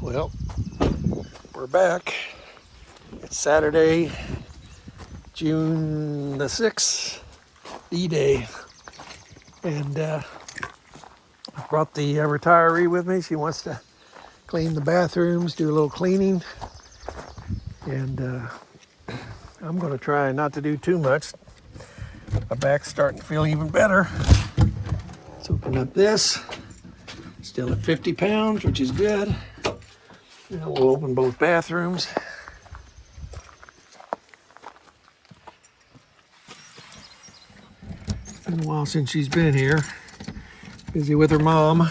Well, we're back. It's Saturday, June the 6th, D-Day. And I brought the retiree with me. She wants to clean the bathrooms, do a little cleaning. And I'm going to try not to do too much. My back's starting to feel even better. Let's open up this. Still at 50 pounds, which is good. Now we'll open both bathrooms. Been a while since she's been here. Busy with her mom.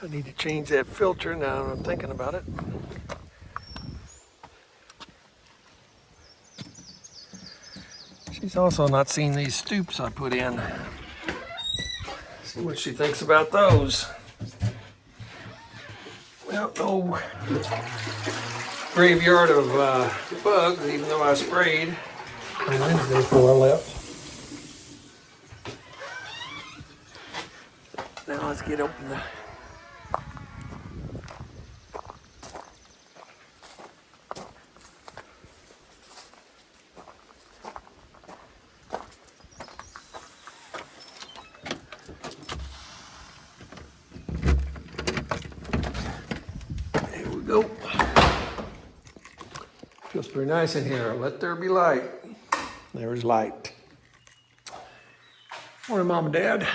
I need to change that filter now that I'm thinking about it. She's also not seen these stoops I put in. See what she thinks about those. Well, no graveyard of bugs, even though I sprayed on Wednesday before I left. Now let's get open the... There we go. Feels pretty nice in here. Let there be light. There's light. Morning, Mom and Dad.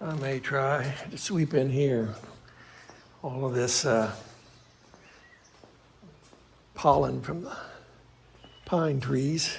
I may try to sweep in here all of this pollen from the pine trees.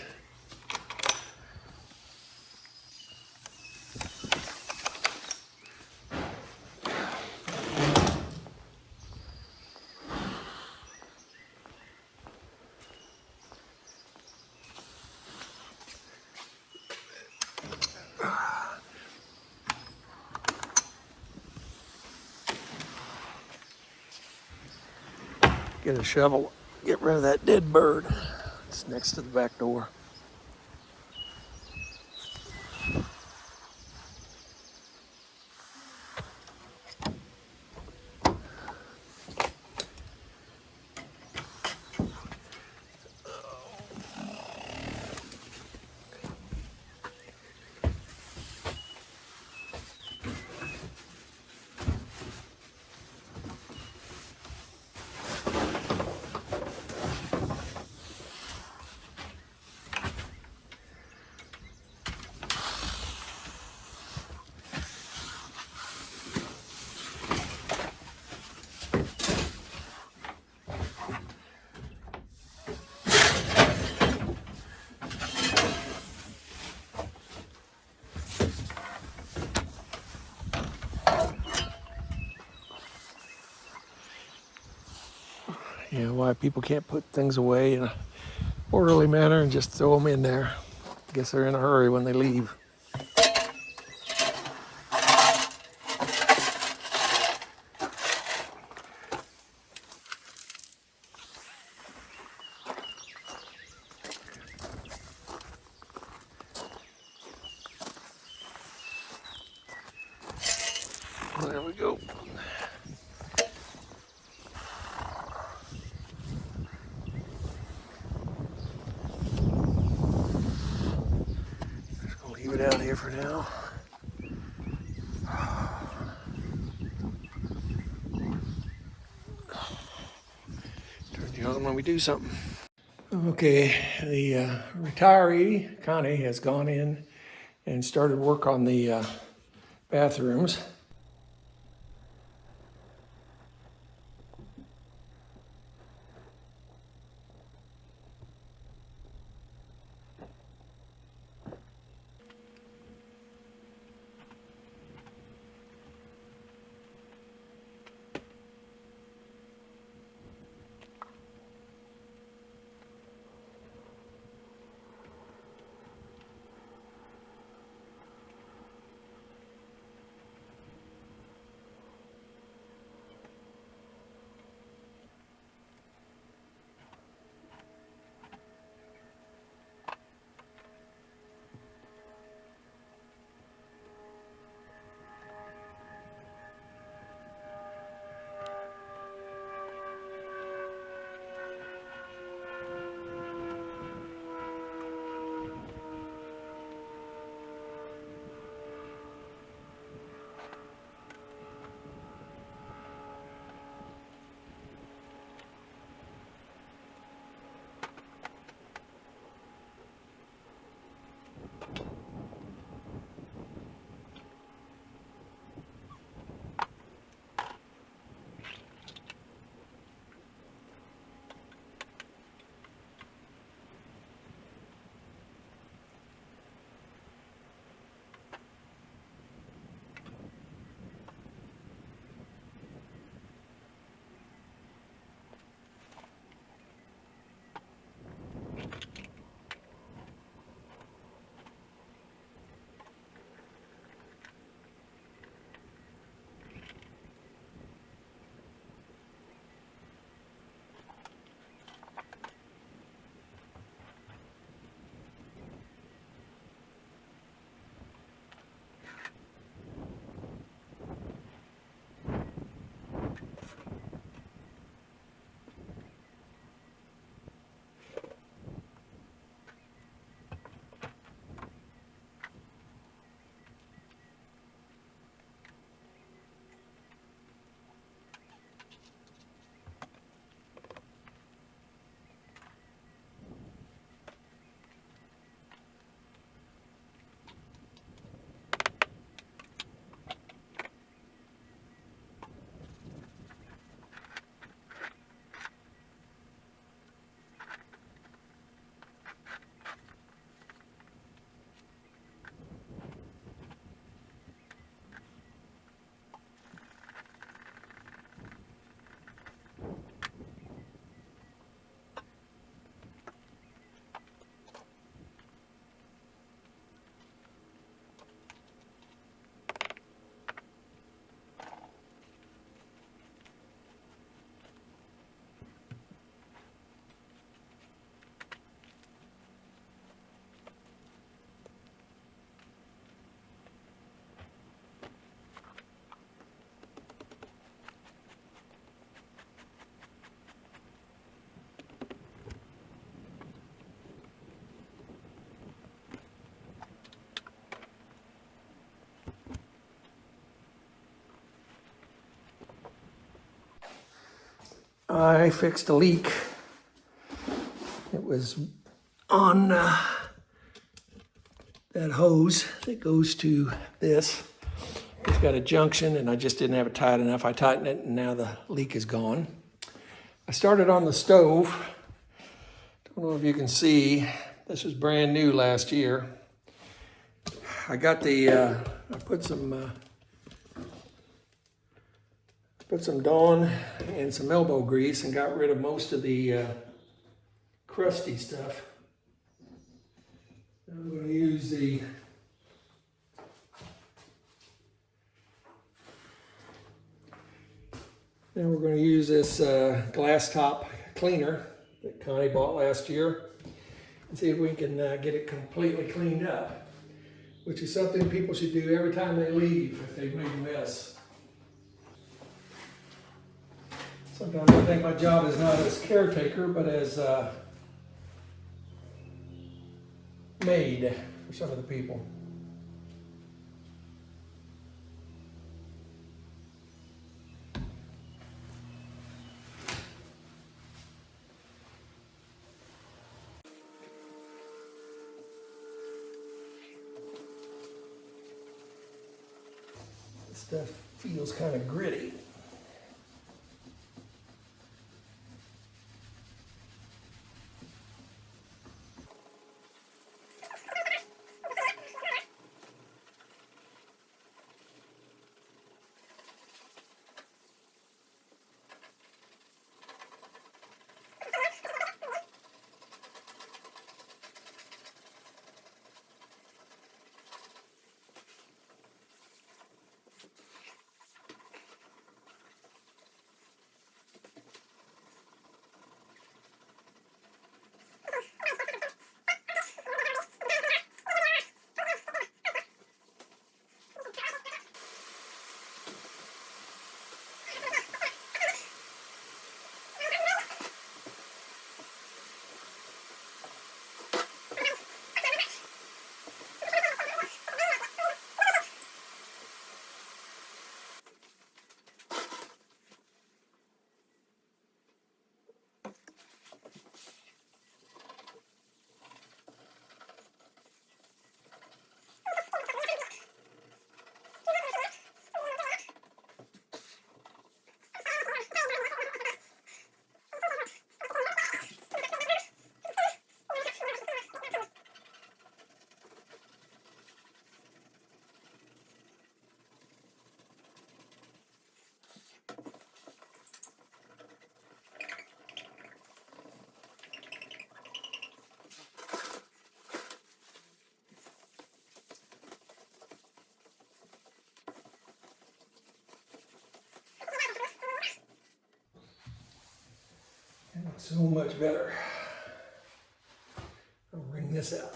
Get a shovel, get rid of that dead bird. It's next to the back door. You know, why people can't put things away in a orderly manner and just throw them in there. I guess they're in a hurry when they leave. There we go. Just gonna leave it out here for now. Turn you on when we do something. Okay, the retiree, Connie, has gone in and started work on the bathrooms. I fixed a leak. It was on that hose that goes to this. It's got a junction and I just didn't have it tight enough. I tightened it and now the leak is gone. I started on the stove. Don't know if you can see, this was brand new last year. I got the, I put some Dawn and some elbow grease and got rid of most of the crusty stuff. I'm going to use now we're going to use this glass top cleaner that Connie bought last year and see if we can get it completely cleaned up, which is something people should do every time they leave if they've made a mess. Sometimes I think my job is not as caretaker, but as maid for some of the people. This stuff feels kind of gritty. So much better. I'll wring this out.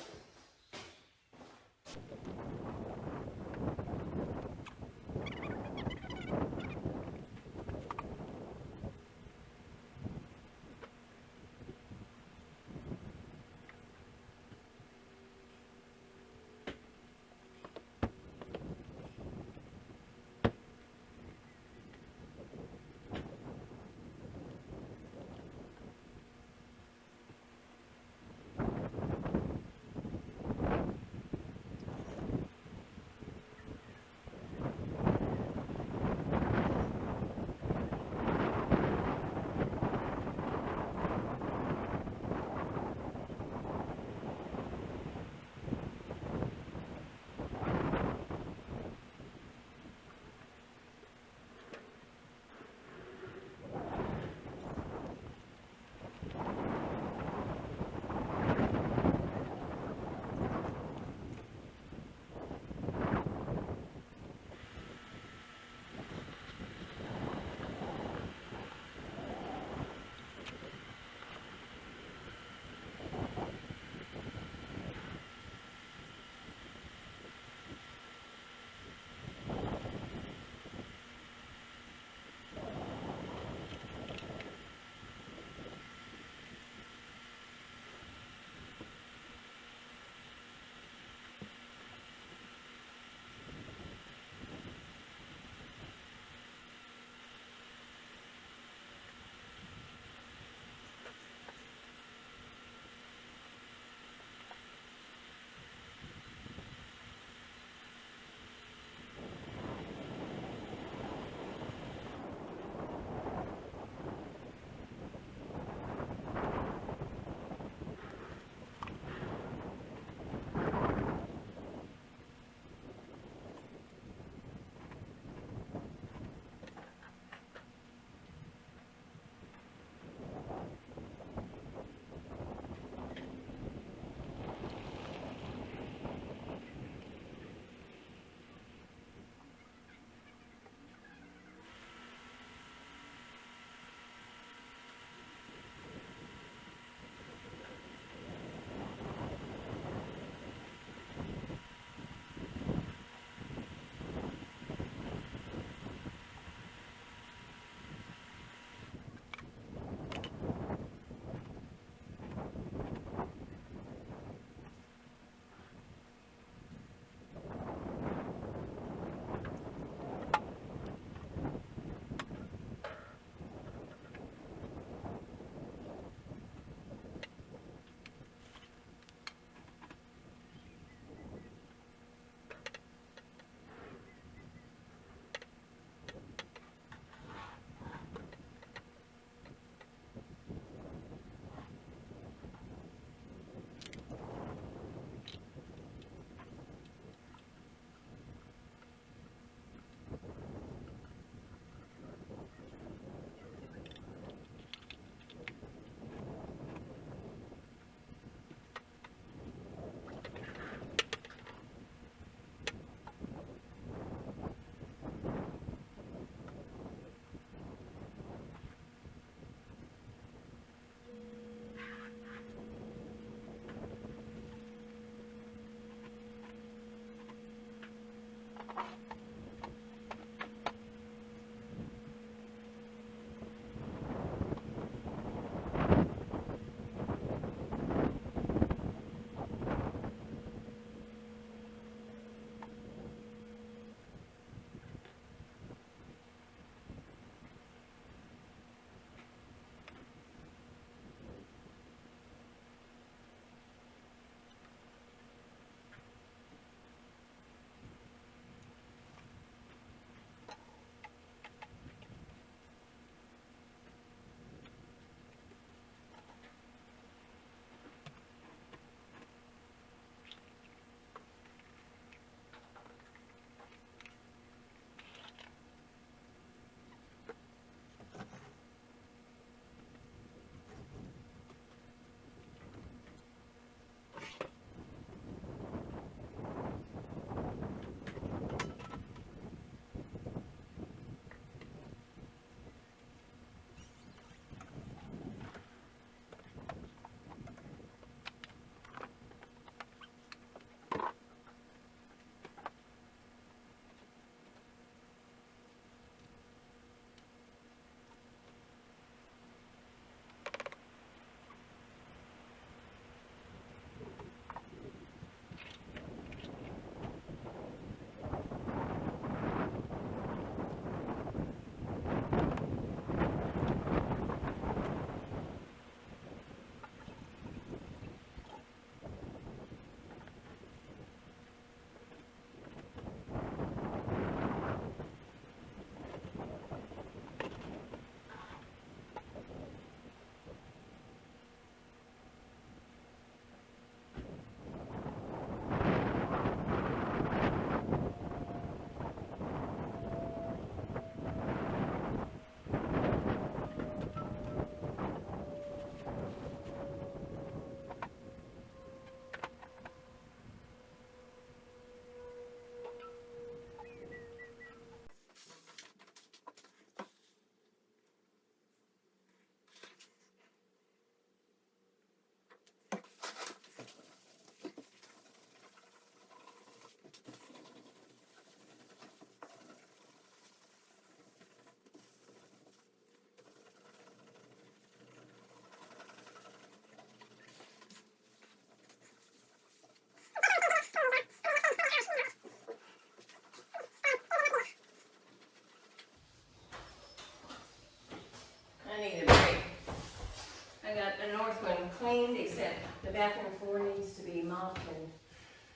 cleaned, except the bathroom floor needs to be mopped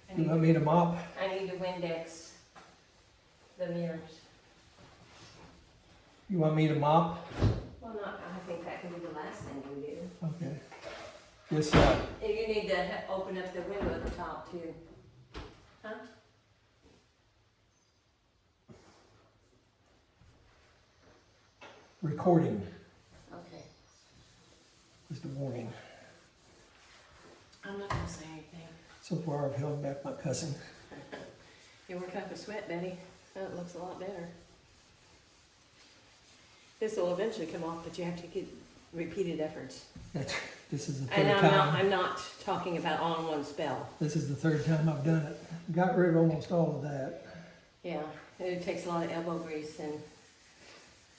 and You want me to mop? I need to Windex the mirrors. You want me to mop? Well, I think that can be the last thing you do. Okay. Just, And you need to open up the window at the top too. Huh? recording. Okay. Just a warning. I'm not gonna say anything. So far, I've held back my cussing. You're working up a sweat, Betty. That looks a lot better. This will eventually come off, but you have to get repeated efforts. This is the And third time. I'm not talking about all in one spell. This is the third time I've done it. Got rid of almost all of that. Yeah, it takes a lot of elbow grease, and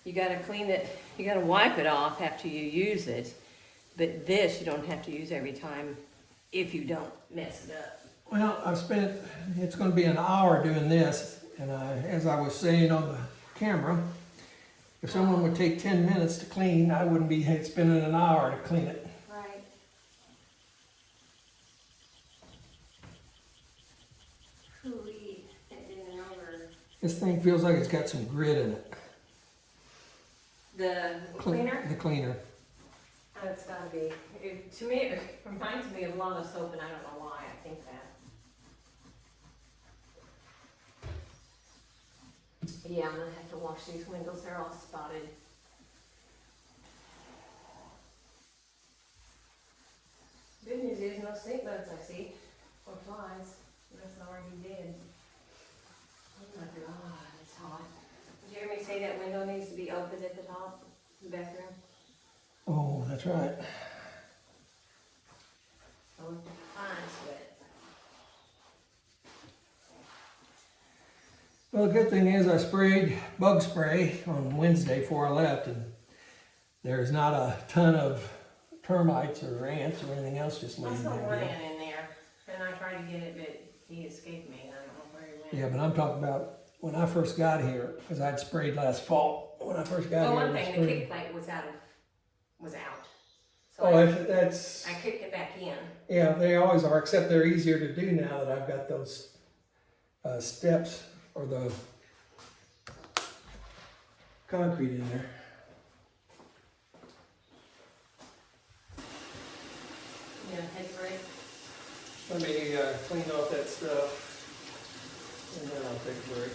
you gotta clean it, you gotta wipe it off after you use it. But this, you don't have to use every time if you don't mess it up. Well, I've spent, it's going to be an hour doing this, and as I was saying on the camera, if someone would take 10 minutes to clean, I wouldn't be spending an hour to clean it. Right. Hooey, it didn't over. This thing feels like it's got some grit in it. The cleaner? The cleaner. Oh, it's gotta be. To me, it reminds me of a lot of soap, and I don't know why I think that. Yeah, I'm gonna have to wash these windows, they're all spotted. Good news is no snake bugs I see, or flies. That's already dead. Oh my God, it's hot. Did Jeremy say that window needs to be open at the top, the bathroom? Oh, that's right. Oh, fine sweat. Well, the good thing is I sprayed bug spray on Wednesday before I left, and there's not a ton of termites or ants or anything else just I laying saw there. one yet. ant in there, and I tried to get it, but he escaped me. I don't know where he went. Yeah, but I'm talking about when I first got here, because I'd sprayed last fall. When I first got Well, here, one I thing, the sprayed. kick plate was out. So Oh, that's, I kicked it back in. yeah, they always are, except they're easier to do now that I've got those steps or the concrete in there. Yeah, take a break. Let me clean off that stuff, and then I'll take a break.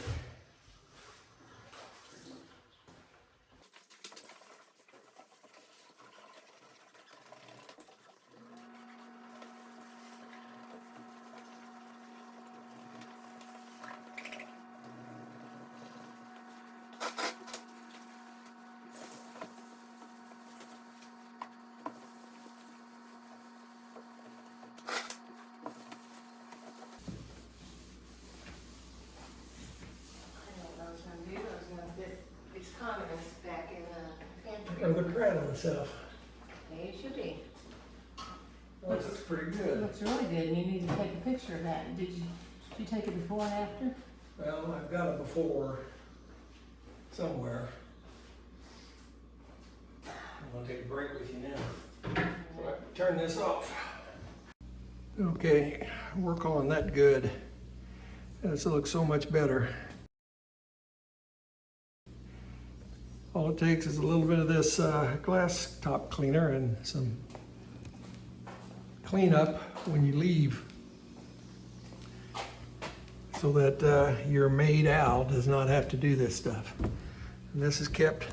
I don't know what I was gonna do. I was gonna put these condiments back in the pantry. Oh, they're proud of themselves. Maybe it should be. That looks pretty It good. looks really good, and you need to take a picture of that. Did you take it before and after? Well, I've got it before somewhere. I'm gonna take a break with you now. So I can turn this off. Okay, work on that good. This looks so much better. All it takes is a little bit of this glass top cleaner and some cleanup when you leave, so that your maid owl does not have to do this stuff. And this is kept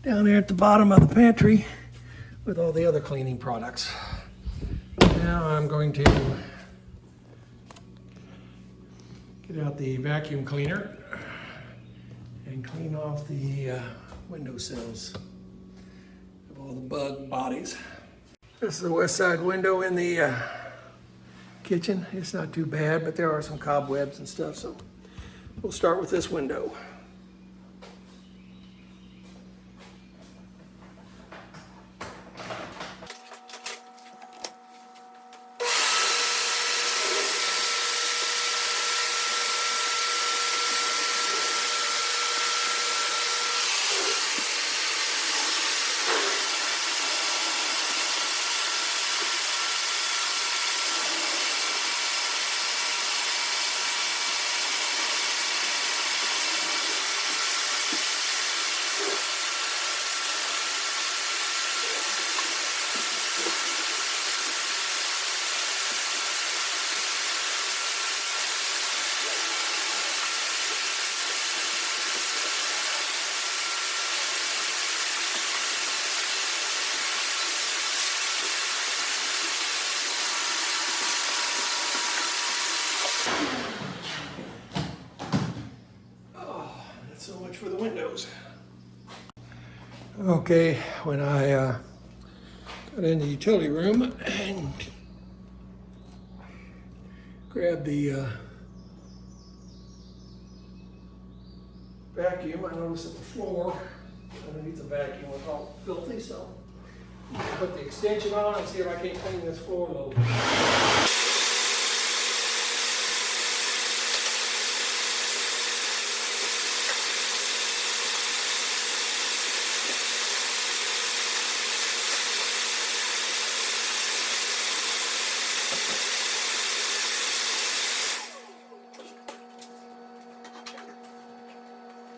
down there at the bottom of the pantry with all the other cleaning products. Now I'm going to get out the vacuum cleaner and clean off the windowsills of all the bug bodies. This is the west side window in the kitchen. It's not too bad, but there are some cobwebs and stuff, so we'll start with this window. for the windows. Okay, when I got in the utility room and grabbed the vacuum, I noticed that the floor underneath the vacuum was all filthy, so I put the extension on and see if I can't clean this floor a little bit.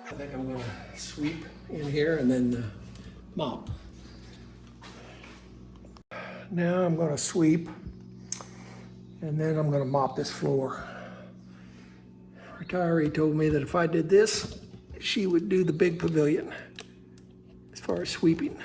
I think I'm going to sweep in here and then mop. Now I'm going to sweep and then I'm going to mop this floor. Retiree told me that if I did this, she would do the big pavilion as far as sweeping.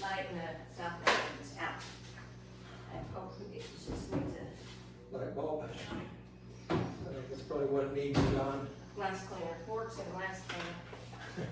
Light and the stuff that is out. I hope it just needs a Light bulb. I think that's probably what it needs, John. glass cleaner, forks and glass cleaner.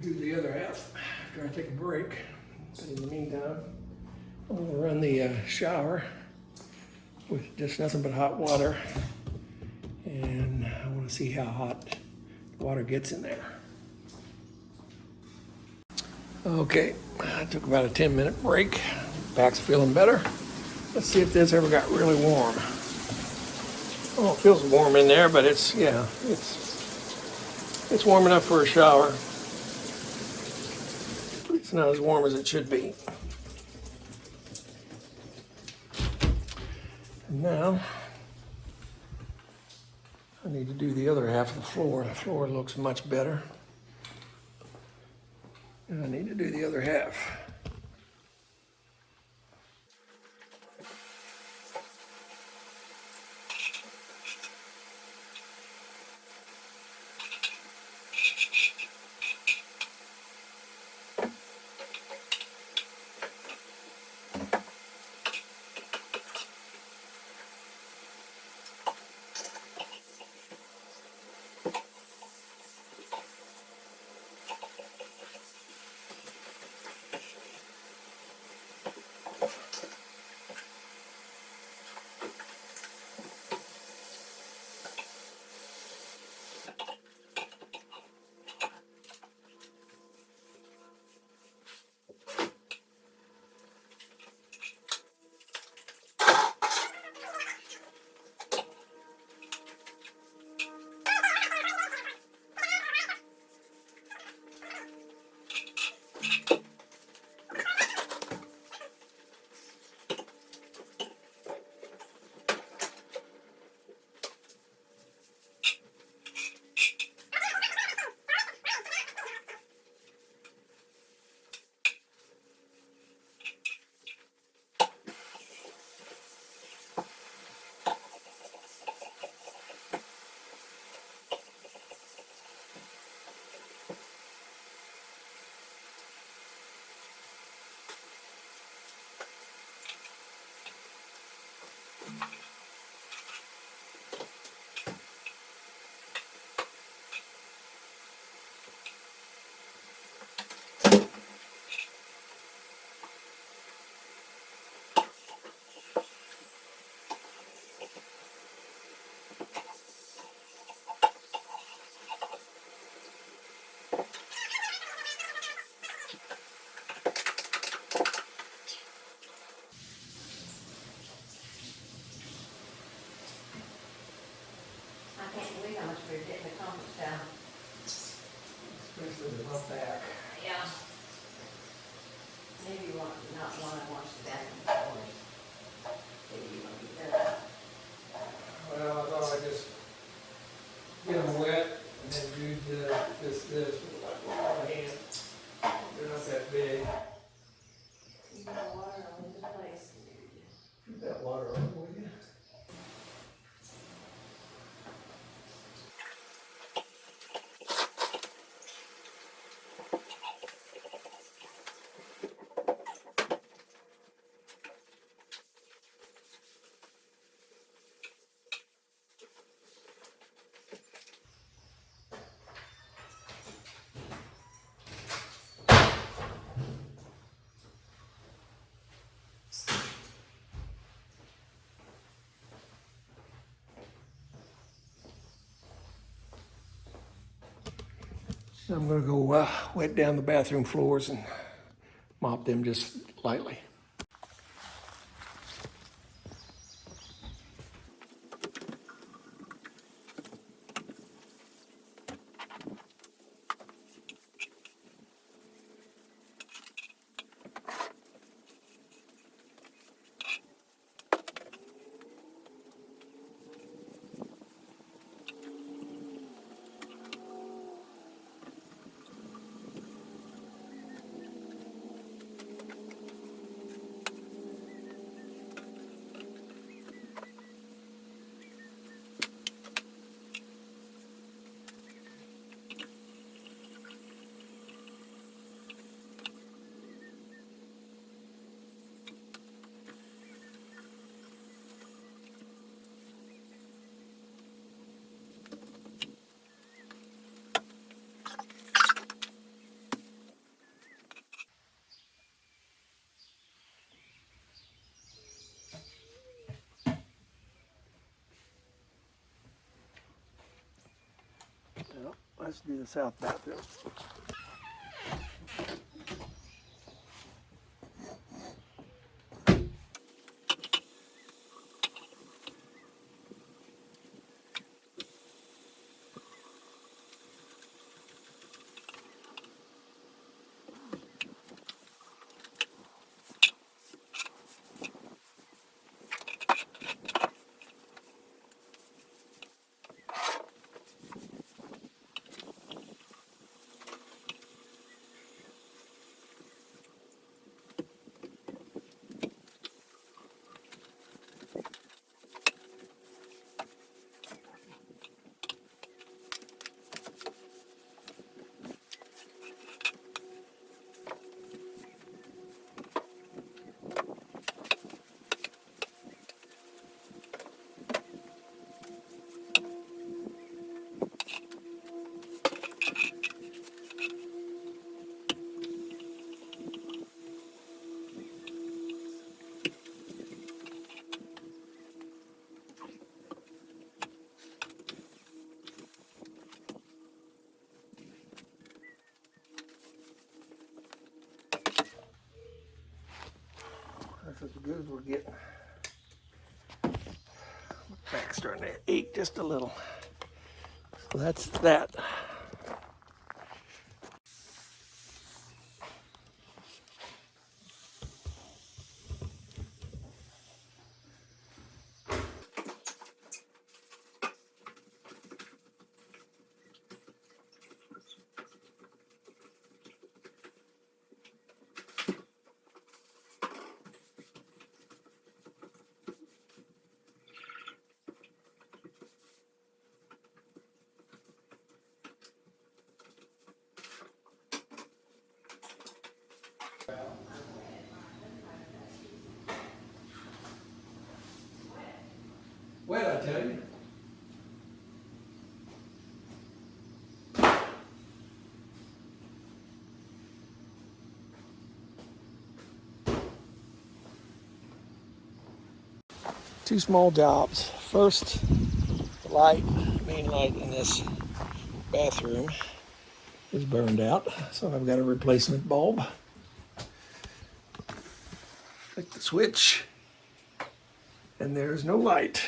do the other half. Try to take a break. But in the meantime, I'm gonna run the shower with just nothing but hot water. And I wanna see how hot the water gets in there. Okay, I took about a 10-minute break. Back's feeling better. Let's see if this ever got really warm. Oh, it feels warm in there, but it's warm enough for a shower. It's not as warm as it should be. And now, I need to do the other half of the floor. The floor looks much better. And I need to do the other half. I can't believe how much we're getting accomplished now. Especially the hump back. Yeah. Maybe you want, not want to wash the bathroom floors. Maybe you want to do that. Well, I thought I'd just get them wet and then do this with my hand. They're not that big. You got the water all into place. Keep that water on, will you? I'm gonna go wet down the bathroom floors and mop them just lightly. Let's do the south bathroom. That's as good as we're getting. Back's starting to ache just a little. So that's that. Wait, I tell you. Two small jobs. First, the light, main light in this bathroom is burned out, so I've got a replacement bulb. Click the switch, and there's no light.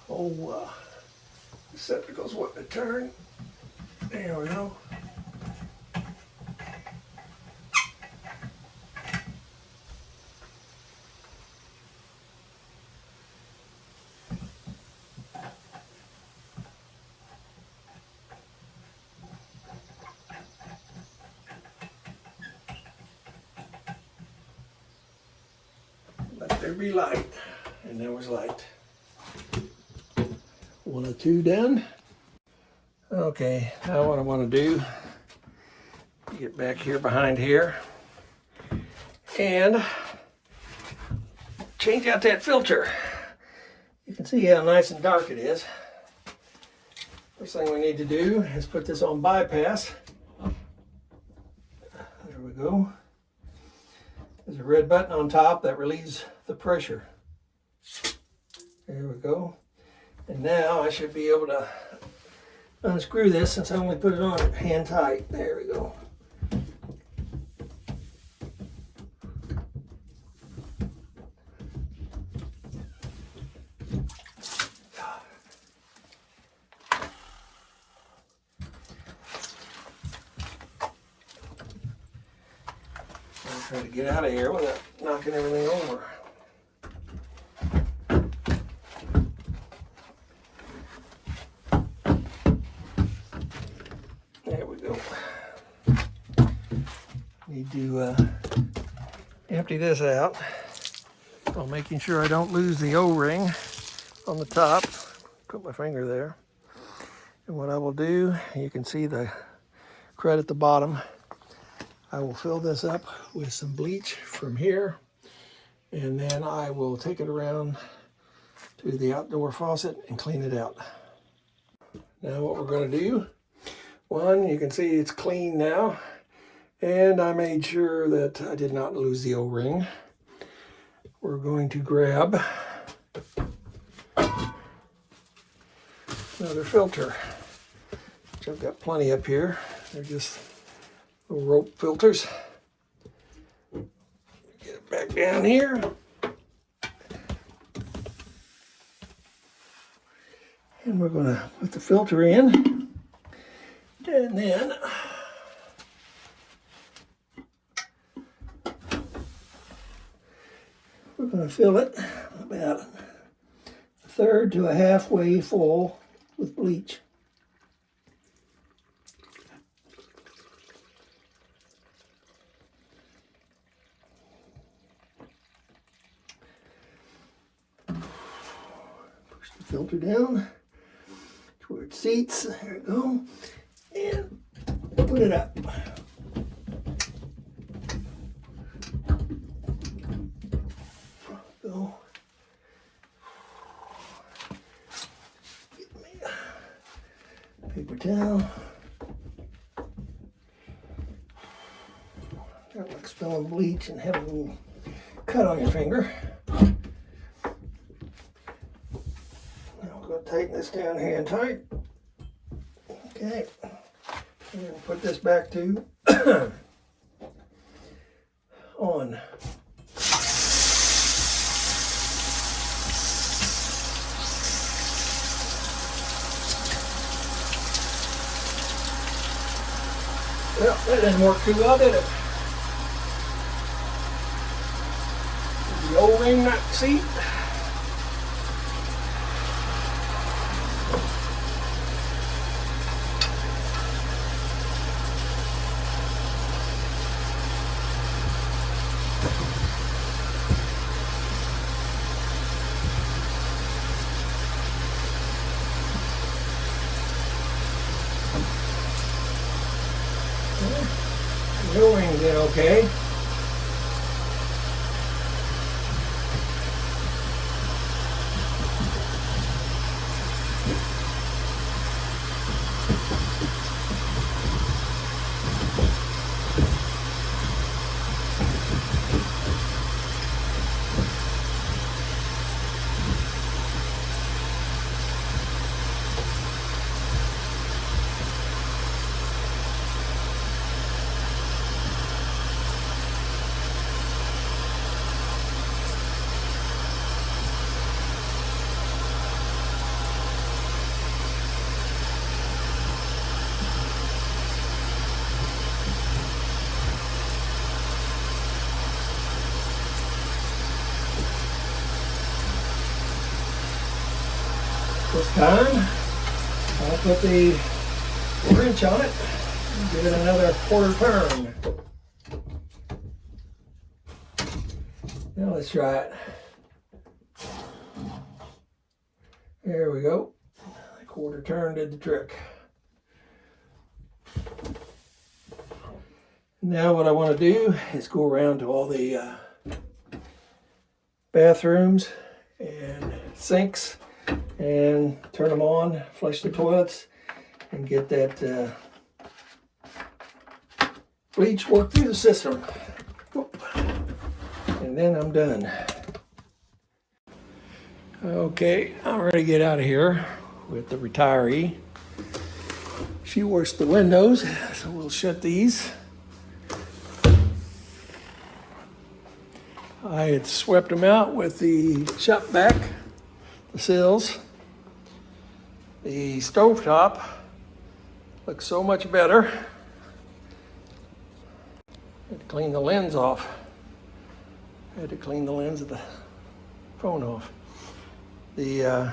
Oh, receptacle's wanting to turn. There we go. Let there be light. And there was light. One or two done. Okay, now what I want to do, get back here behind here and change out that filter. You can see how nice and dark it is. First thing we need to do is put this on bypass. There we go. There's a red button on top that relieves the pressure. There we go. And now I should be able to unscrew this since I only put it on hand tight. There we go. I'll try to get out of here without knocking everything over. There we go. Need to empty this out while making sure I don't lose the O-ring on the top. Put my finger there. And what I will do, you can see the crud at the bottom. I will fill this up with some bleach from here, and then I will take it around to the outdoor faucet and clean it out. Now what we're going to do, one, you can see it's clean now, and I made sure that I did not lose the O-ring. We're going to grab another filter, which I've got plenty up here. They're just little rope filters. Get it back down here. And we're going to put the filter in, and then we're going to fill it about a third to a halfway full with bleach. Push the filter down to where it seats. There we go. And put it up. Go. Get me a paper towel. Don't like spilling bleach and having a little cut on your finger. Now we're going to tighten this down hand tight. Okay. And then put this back to on. Well, that didn't work too well, did it? The O-ring nut seat. The O-ring did okay. This time, I'll put the wrench on it and give it another quarter turn. Now let's try it. There we go. The quarter turn did the trick. Now what I want to do is go around to all the bathrooms and sinks and turn them on, flush the toilets, and get that bleach work through the system. Whoop. And then I'm done. Okay, I'm ready to get out of here with the retiree. She washed the windows, so we'll shut these. I had swept them out with the shut back, the sills. The stovetop looks so much better. Had to clean the lens off. Had to clean the lens of the phone off. The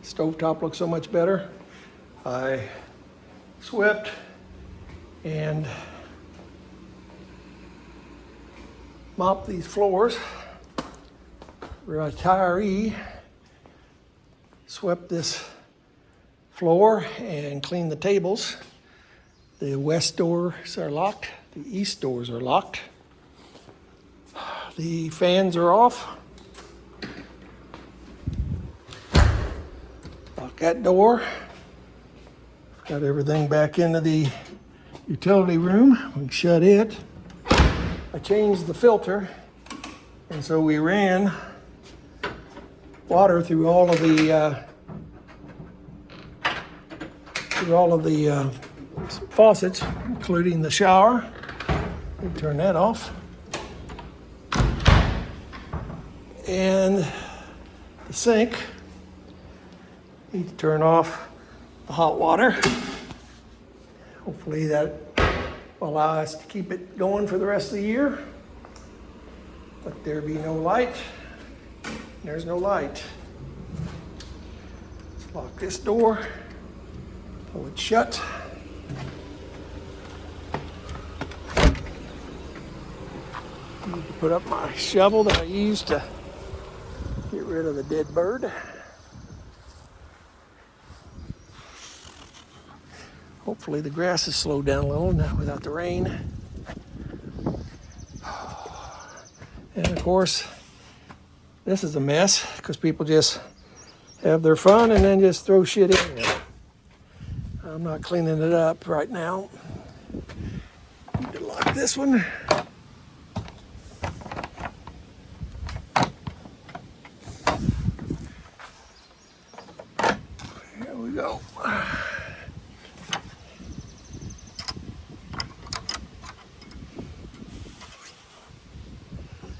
stovetop looks so much better. I swept and mopped these floors. Retiree swept this floor and cleaned the tables. The west doors are locked. The east doors are locked. The fans are off. Lock that door. Got everything back into the utility room. We can shut it. I changed the filter, and so we ran water through all of the faucets, including the shower. We turn that off. And the sink. Need to turn off the hot water. Hopefully that will allow us to keep it going for the rest of the year. Let there be no light. There's no light. Let's lock this door. Pull it shut. Need to put up my shovel that I used to get rid of the dead bird. Hopefully the grass has slowed down a little now without the rain. And of course, this is a mess because people just have their fun and then just throw shit in there. I'm not cleaning it up right now. Need to lock this one. Here we go.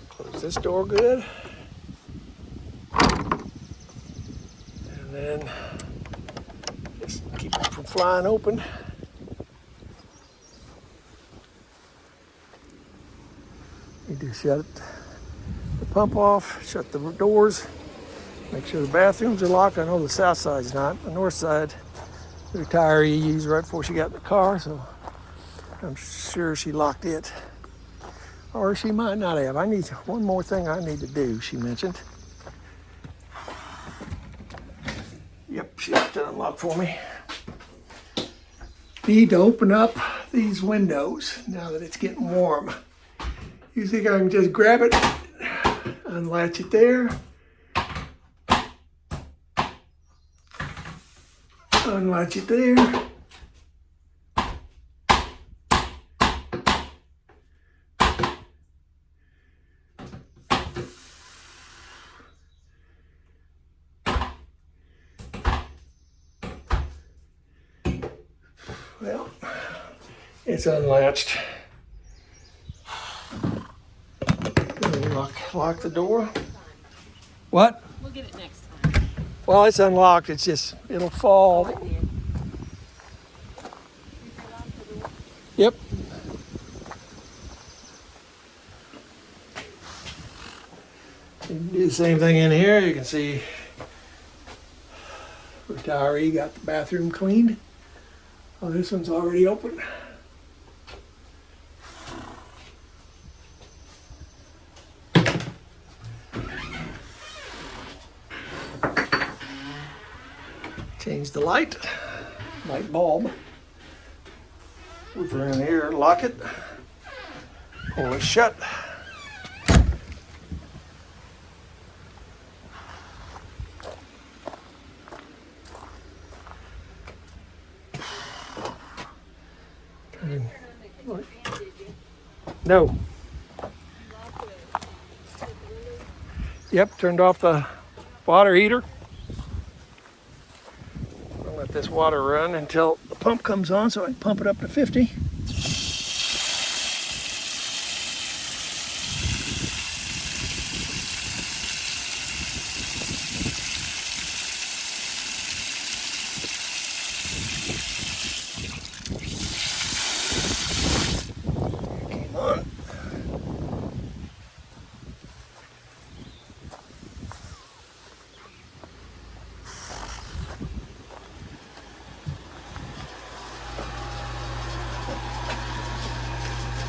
Close this door good. And then just keep it from flying open. Need to shut the pump off, shut the doors, make sure the bathrooms are locked. I know the south side's not. The north side, the retiree used right before she got in the car, so I'm sure she locked it. Or she might not have. I need one more thing I need to do, she mentioned. Yep, she left it unlocked for me. Need to open up these windows now that it's getting warm. You think I can just grab it, unlatch it there, unlatch it there. Well, it's unlatched. Lock the door. What? We'll get it next time. Well, it's unlocked. It's just, it'll fall. Oh, it did. Yep. You can do the same thing in here. You can see retiree got the bathroom cleaned. Oh, this one's already open. Change the light bulb. Put it in here, lock it, pull it shut. No. Yep, turned off the water heater. I'll let this water run until the pump comes on so I can pump it up to 50. Come on.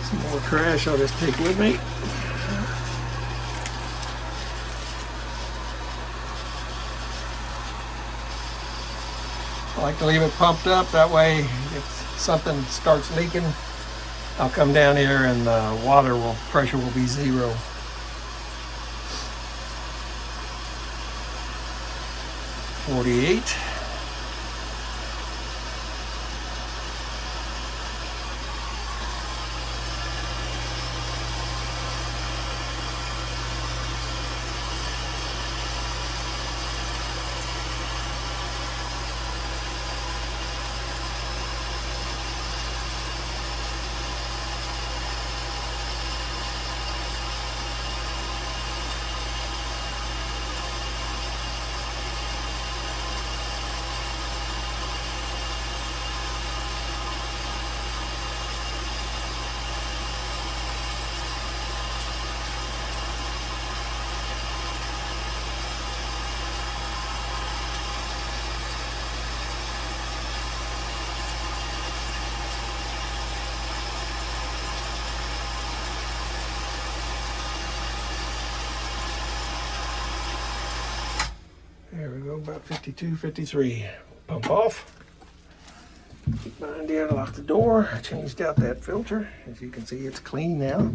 Some more trash I'll just take with me. I like to leave it pumped up, that way it's something starts leaking, I'll come down here and the pressure will be 0. $48. There we go, about 52, 53. Pump off. Keep behind here, lock the door. I changed out that filter. As you can see, it's clean now.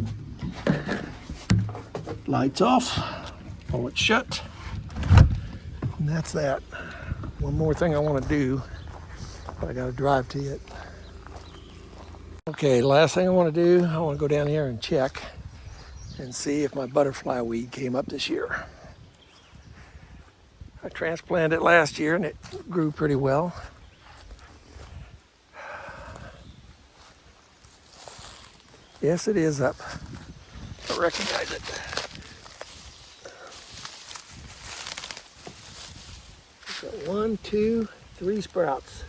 Lights off, pull it shut. And that's that. One more thing I want to do, but I got to drive to it. Okay, last thing I want to do, I want to go down here and check and see if my butterfly weed came up this year. I transplanted it last year and it grew pretty well. Yes, it is up. I recognize it. Got 1, 2, 3 sprouts.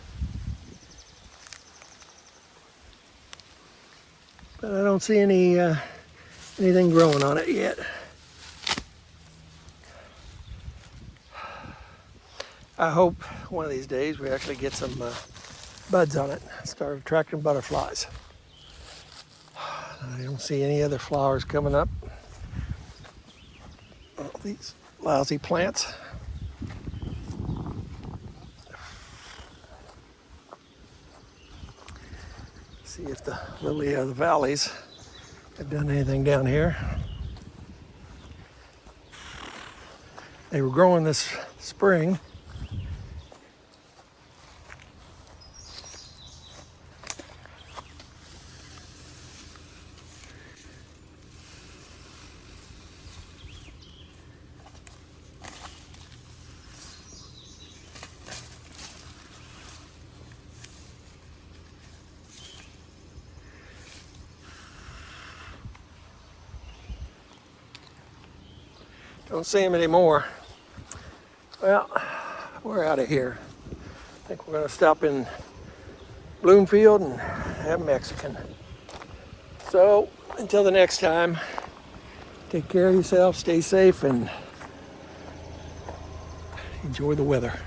But I don't see anything growing on it yet. I hope one of these days we actually get some buds on it, start attracting butterflies. I don't see any other flowers coming up. Oh, these lousy plants. See if the lily of the valleys have done anything down here. They were growing this spring. Don't see them anymore. Well, we're out of here. I think we're going to stop in Bloomfield and have Mexican. So until the next time, take care of yourself, stay safe, and enjoy the weather.